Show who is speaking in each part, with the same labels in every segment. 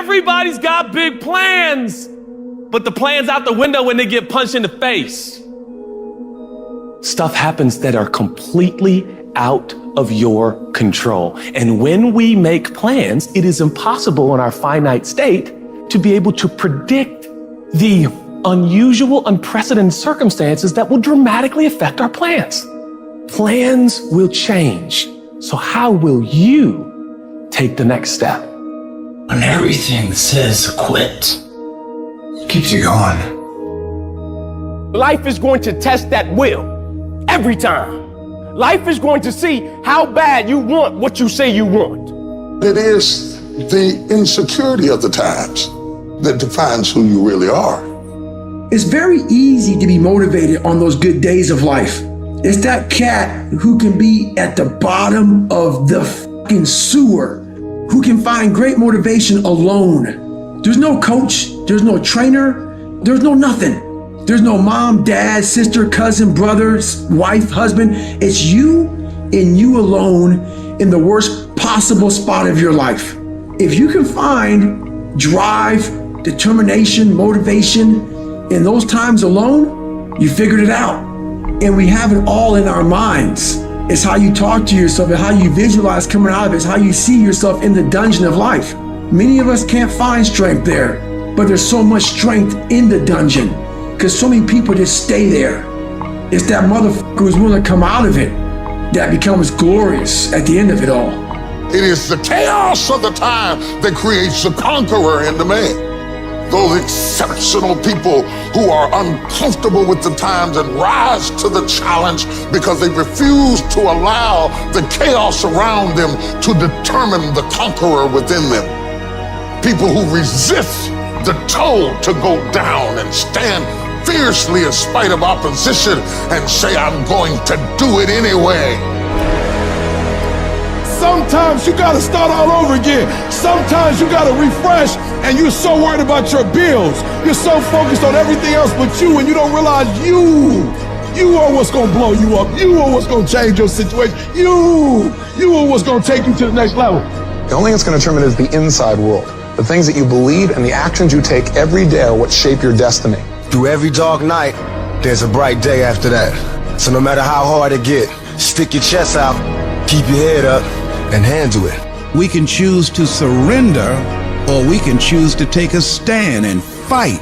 Speaker 1: Everybody's got big plans, but the plan's out the window when they get punched in the face. Stuff happens that are completely out of your control. And when we make plans, it is impossible in our finite state to be able to predict the unusual, unprecedented circumstances that will dramatically affect our plans. Plans will change. So how will you take the next step?
Speaker 2: When everything says quit, it keeps you going.
Speaker 3: Life is going to test that will every time. Life is going to see how bad you want what you say you want.
Speaker 4: It is the insecurity of the times that defines who you really are.
Speaker 5: It's very easy to be motivated on those good days of life. It's that cat who can be at the bottom of the fucking sewer, who can find great motivation alone. There's no coach, there's no trainer, there's no nothing. There's no mom, dad, sister, cousin, brother, wife, husband. It's you and you alone in the worst possible spot of your life. If you can find drive, determination, motivation in those times alone, you figured it out. And we have it all in our minds. It's how you talk to yourself and how you visualize coming out of it. It's how you see yourself in the dungeon of life. Many of us can't find strength there, but there's so much strength in the dungeon because so many people just stay there. It's that motherfucker who's willing to come out of it that becomes glorious at the end of it all.
Speaker 4: It is the chaos of the time that creates the conqueror in the man. Those exceptional people who are uncomfortable with the times and rise to the challenge because they refuse to allow the chaos around them to determine the conqueror within them. People who resist the toll to go down and stand fiercely in spite of opposition and say, I'm going to do it anyway.
Speaker 6: Sometimes you gotta start all over again. Sometimes you gotta refresh, and you're so worried about your bills. You're so focused on everything else but you, and you don't realize you are what's gonna blow you up. You are what's gonna change your situation. You are what's gonna take you to the next level.
Speaker 7: The only thing that's gonna determine is the inside world. The things that you believe and the actions you take every day are what shape your destiny.
Speaker 8: Through every dark night, there's a bright day after that. So no matter how hard it get, stick your chest out, keep your head up, and handle it.
Speaker 9: We can choose to surrender, or we can choose to take a stand and fight.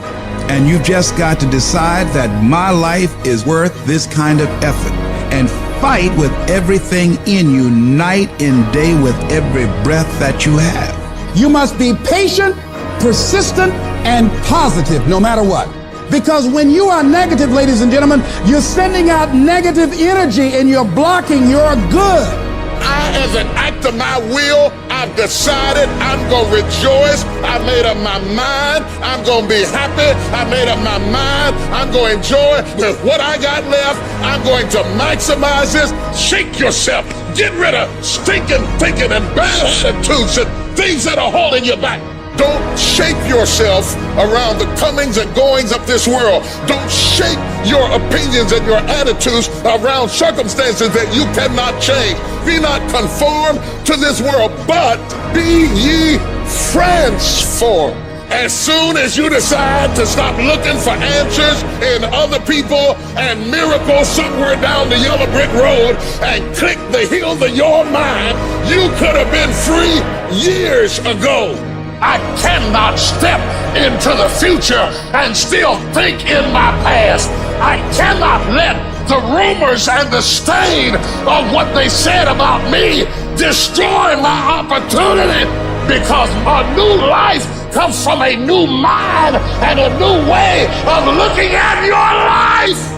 Speaker 9: And you've just got to decide that my life is worth this kind of effort, and fight with everything in you, night and day, with every breath that you have.
Speaker 10: You must be patient, persistent, and positive no matter what. Because when you are negative, ladies and gentlemen, you're sending out negative energy and you're blocking your good.
Speaker 4: As an act of my will, I've decided I'm going to rejoice. I made up my mind. I'm going to be happy. I made up my mind. I'm going to enjoy with what I got left. I'm going to maximize this. Shake yourself. Get rid of stinking thinking and bad attitudes and things that are holding you back. Don't shape yourself around the comings and goings of this world. Don't shape your opinions and your attitudes around circumstances that you cannot change. Be not conformed to this world, but be ye transformed. As soon as you decide to stop looking for answers in other people and miracles somewhere down the yellow brick road and click the heels of your mind, you could have been free years ago. I cannot step into the future and still think in my past. I cannot let the rumors and the stain of what they said about me destroy my opportunity, because a new life comes from a new mind and a new way of looking at your life.